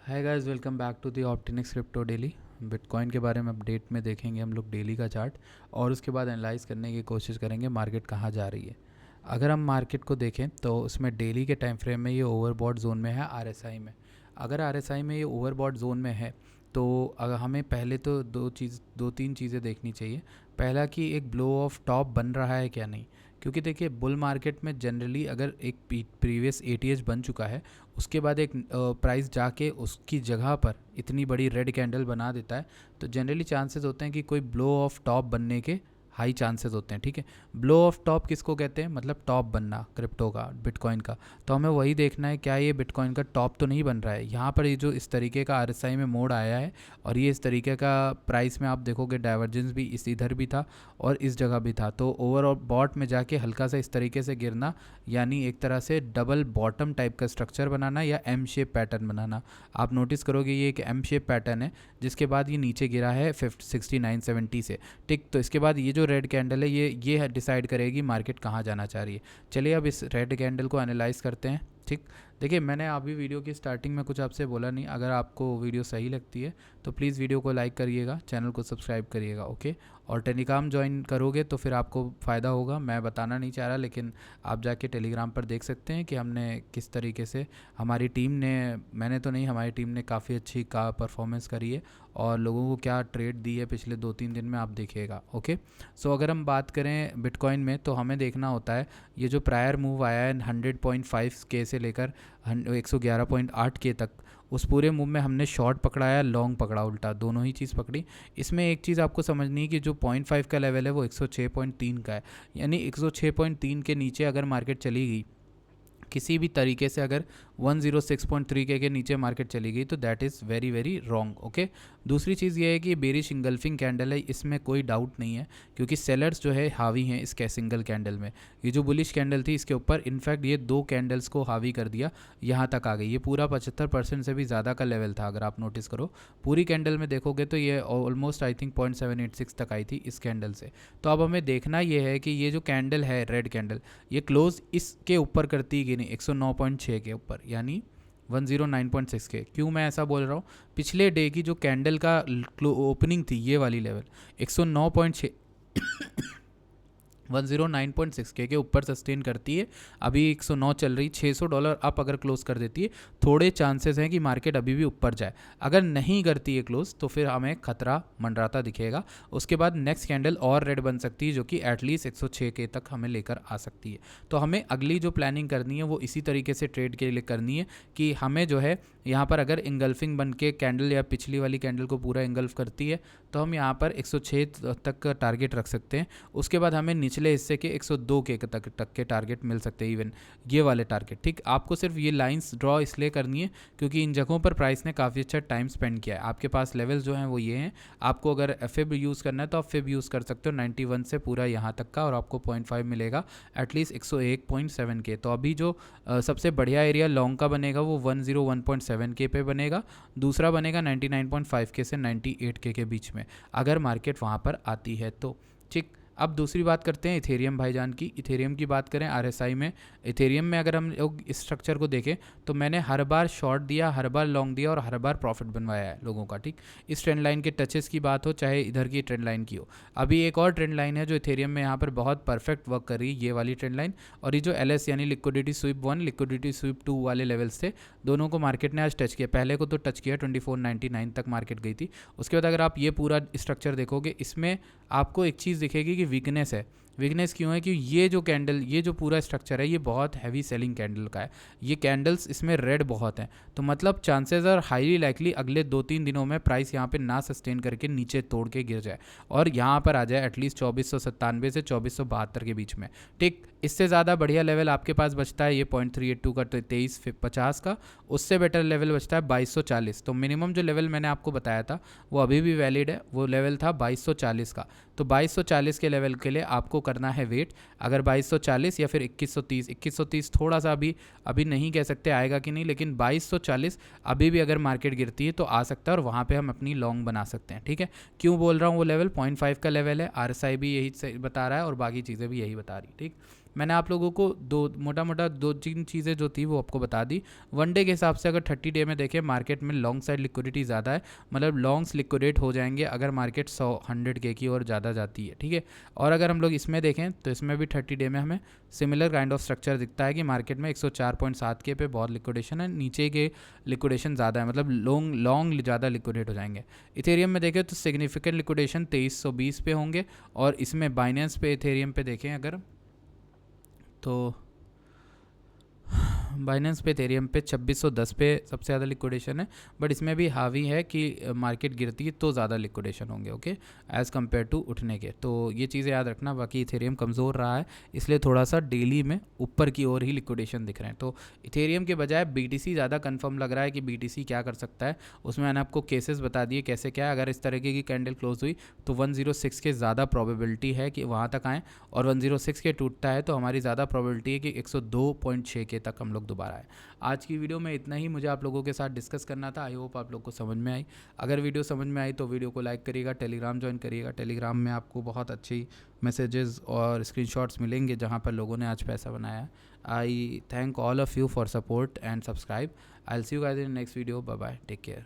Hi guys, welcome back to the Optinix crypto daily. Bitcoin के बारे में update में देखेंगे हम लोग डेली का चार्ट और उसके बाद एनालाइज करने की कोशिश करेंगे मार्केट कहाँ जा रही है। अगर हम मार्केट को देखें तो उसमें डेली के टाइम फ्रेम में ये ओवरबॉट जोन में है। आरएसआई में अगर आरएसआई में ये ओवरबॉट जोन में है तो अगर हमें पहले तो दो तीन चीज़ें देखनी चाहिए। पहला कि एक ब्लो ऑफ टॉप बन रहा है क्या नहीं, क्योंकि देखिए बुल मार्केट में जनरली अगर एक प्रीवियस एटीएच बन चुका है उसके बाद एक प्राइस जाके उसकी जगह पर इतनी बड़ी रेड कैंडल बना देता है तो जनरली चांसेस होते हैं कि कोई ब्लो ऑफ टॉप बनने के हाई चांसेस होते हैं। ठीक है, ब्लो ऑफ टॉप किसको कहते हैं? मतलब टॉप बनना क्रिप्टो का, बिटकॉइन का। तो हमें वही देखना है क्या ये बिटकॉइन का टॉप तो नहीं बन रहा है। यहाँ पर ये जो इस तरीके का आरएसआई में मोड़ आया है और ये इस तरीके का प्राइस में आप देखोगे डाइवर्जेंस भी इस इधर भी था और इस जगह भी था, तो ओवरऑल बॉट में जाके हल्का सा इस तरीके से गिरना, यानी एक तरह से डबल बॉटम टाइप का स्ट्रक्चर बनाना या एम शेप पैटर्न बनाना। आप नोटिस करोगे ये एक एम शेप पैटर्न है जिसके बाद ये नीचे गिरा है 6970 से। ठीक, तो इसके बाद ये जो रेड कैंडल है ये डिसाइड करेगी मार्केट कहाँ जाना चाह रही है। चलिए अब इस रेड कैंडल को एनालाइज करते हैं। ठीक, देखिए मैंने अभी वीडियो की स्टार्टिंग में कुछ आपसे बोला नहीं, अगर आपको वीडियो सही लगती है तो प्लीज़ वीडियो को लाइक करिएगा, चैनल को सब्सक्राइब करिएगा, ओके। और टेलीग्राम ज्वाइन करोगे तो फिर आपको फ़ायदा होगा। मैं बताना नहीं चाह रहा, लेकिन आप जाके टेलीग्राम पर देख सकते हैं कि हमने किस तरीके से हमारी टीम ने, मैंने तो नहीं, हमारी टीम ने काफ़ी अच्छी का परफॉर्मेंस करी है और लोगों को क्या ट्रेड दी है पिछले 2-3 दिन में, आप देखिएगा, ओके। सो अगर हम बात करें बिटकॉइन में तो हमें देखना होता है ये जो प्रायर मूव आया है 100.5 के से लेकर 111.8 के तक, उस पूरे मूव में हमने शॉर्ट पकड़ा या लॉन्ग पकड़ा, उल्टा दोनों ही चीज़ पकड़ी। इसमें एक चीज़ आपको समझनी है कि जो 0.5 का लेवल है वो 106.3 का है, यानी 106.3 के नीचे अगर मार्केट चली गई किसी भी तरीके से, अगर 106.3 के नीचे मार्केट चली गई तो that is very very wrong, okay. दूसरी चीज़ ये है कि बेरिश इंगल्फिंग कैंडल है, इसमें कोई डाउट नहीं है क्योंकि सेलर्स जो है हावी हैं इसके सिंगल कैंडल में। ये जो बुलिश कैंडल थी इसके ऊपर इनफैक्ट ये दो कैंडल्स को हावी कर दिया, यहाँ तक आ गई। ये पूरा 75% से भी ज़्यादा का लेवल था। अगर आप नोटिस करो पूरी कैंडल में देखोगे तो ये ऑलमोस्ट आई थिंक 0.786 तक आई थी इस कैंडल से। तो अब हमें देखना ये है कि ये जो कैंडल है रेड कैंडल, ये क्लोज इसके ऊपर करती है कि नहीं, 109.6 के ऊपर, यानी 109.6 के। क्यों मैं ऐसा बोल रहा हूँ? पिछले डे की जो कैंडल का ओपनिंग थी ये वाली लेवल 109.6 109.6 के ऊपर सस्टेन करती है। अभी 109 चल रही, $600 अप अगर क्लोज कर देती है थोड़े चांसेस हैं कि मार्केट अभी भी ऊपर जाए। अगर नहीं करती है क्लोज तो फिर हमें खतरा मंडराता दिखेगा। उसके बाद नेक्स्ट कैंडल और रेड बन सकती है जो कि एटलीस्ट 106 के तक हमें लेकर आ सकती है। तो हमें अगली जो प्लानिंग करनी है वो इसी तरीके से ट्रेड के लिए करनी है कि हमें जो है यहाँ पर अगर इंगल्फिंग बन के कैंडल या पिछली वाली कैंडल को पूरा इंगल्फ करती है तो हम यहाँ पर 106 तक का टारगेट रख सकते हैं। उसके बाद हमें निचले हिस्से के 102 के तक के टारगेट मिल सकते हैं, इवन ये वाले टारगेट। ठीक, आपको सिर्फ ये लाइंस ड्रॉ इसलिए करनी है क्योंकि इन जगहों पर प्राइस ने काफ़ी अच्छा टाइम स्पेंड किया है। आपके पास लेवल्स जो हैं वो ये हैं। आपको अगर FIB यूज़ करना है तो आप FIB यूज़ कर सकते हो 91 से पूरा यहाँ तक का, और आपको 0.5 मिलेगा एटलीस्ट 101.7 के। तो अभी जो सबसे बढ़िया एरिया लॉन्ग का बनेगा वो 101.7 के पे बनेगा, दूसरा बनेगा 99.5 के से 98 के बीच में, अगर मार्केट वहाँ पर आती है तो। ठीक, अब दूसरी बात करते हैं इथेरियम भाईजान की। इथेरियम की बात करें RSI में, इथेरियम में अगर हम लोग इस स्ट्रक्चर को देखें तो मैंने हर बार शॉर्ट दिया, हर बार लॉन्ग दिया और हर बार प्रॉफिट बनवाया है लोगों का। ठीक, इस ट्रेंड लाइन के टचेस की बात हो चाहे इधर की ट्रेंड लाइन की हो। अभी एक और ट्रेंड लाइन है जो इथेरियम में यहाँ पर बहुत परफेक्ट वर्क कर रही है, ये वाली ट्रेंड लाइन। और ये जो LS यानी लिक्विडिटी स्वीप 1 लिक्विडिटी स्वीप 2 वाले लेवल्स थे, दोनों को मार्केट ने आज टच किया। पहले को तो टच किया 2499 तक मार्केट गई थी। उसके बाद अगर आप ये पूरा स्ट्रक्चर देखोगे इसमें आपको एक चीज़ दिखेगी कि वीकनेस है। वीकनेस क्यों है? कि ये जो कैंडल, ये जो पूरा स्ट्रक्चर है ये बहुत हैवी सेलिंग कैंडल का है। ये कैंडल्स इसमें रेड बहुत हैं, तो मतलब चांसेस आर हाईली लाइकली अगले 2-3 दिनों में प्राइस यहाँ पे ना सस्टेन करके नीचे तोड़ के गिर जाए और यहाँ पर आ जाए एटलीस्ट 2497 से 2472 के बीच में। ठीक, इससे ज़्यादा बढ़िया लेवल आपके पास बचता है ये 0.382 का, 2350 का। उससे बेटर लेवल बचता है 2240। तो मिनिमम जो लेवल मैंने आपको बताया था वो अभी भी वैलिड है, वो लेवल था 2240 का। तो 2240 के लेवल के लिए आपको करना है वेट। अगर 2240 या फिर 2130 थोड़ा सा अभी नहीं कह सकते आएगा कि नहीं, लेकिन 2240 अभी भी अगर मार्केट गिरती है तो आ सकता है और वहाँ पे हम अपनी लॉन्ग बना सकते हैं। ठीक है, क्यों बोल रहा हूँ? वो लेवल 0.5 का लेवल है, RSI भी यही बता रहा है और बाकी चीज़ें भी यही बता रही है। ठीक, मैंने आप लोगों को मोटा मोटा 2-3 चीज़ें जो थी वो आपको बता दी। वन डे के हिसाब से अगर 30 डे में देखें मार्केट में लॉन्ग साइड लिक्विडिटी ज़्यादा है, मतलब लॉन्ग्स लिक्विडेट हो जाएंगे अगर मार्केट 100 की ओर ज़्यादा जाती है, ठीक है। और अगर हम लोग इसमें देखें तो इसमें भी 30 डे में हमें सिमिलर काइंड ऑफ स्ट्रक्चर दिखता है कि मार्केट में 104.7 के पे बहुत लिक्विडेशन है, नीचे के लिक्विडेशन ज़्यादा है, मतलब लॉन्ग ज़्यादा लिक्विडेट हो जाएंगे। इथेरियम में देखें तो सिग्निफिकेंट लिक्विडेशन 2320 पे होंगे, और इसमें बाइनेंस पे इथेरियम पे देखें अगर तो बाइनेंस पे इथेरियम पे 2610 पे सबसे ज़्यादा लिक्विडेशन है, बट इसमें भी हावी है कि मार्केट गिरती है तो ज़्यादा लिक्विडेशन होंगे, ओके, एज़ कम्पेयर टू उठने के। तो ये चीज़ें याद रखना। बाकी इथेरियम कमज़ोर रहा है, इसलिए थोड़ा सा डेली में ऊपर की ओर ही लिक्विडेशन दिख रहे हैं। तो इथेरियम के बजाय BTC ज़्यादा कन्फर्म लग रहा है कि BTC क्या कर सकता है। उसमें मैंने आपको केसेस बता दिए कैसे क्या है। अगर इस तरीके की कैंडल क्लोज हुई तो 106 के ज़्यादा प्रोबेबिलिटी है कि वहाँ तक आएँ, और 106 के टूटता है तो हमारी ज़्यादा प्रोबेबिलिटी है कि 102.6 के तक हम लोग दोबारा आए। आज की वीडियो में इतना ही मुझे आप लोगों के साथ डिस्कस करना था। आई होप आप लोग को समझ में आई। अगर वीडियो समझ में आई तो वीडियो को लाइक करिएगा, टेलीग्राम ज्वाइन करिएगा। टेलीग्राम में आपको बहुत अच्छी मैसेजेस और स्क्रीनशॉट्स मिलेंगे जहां पर लोगों ने आज पैसा बनाया। I thank all of you for support and subscribe. I will see you guys in next video. Bye bye, take care.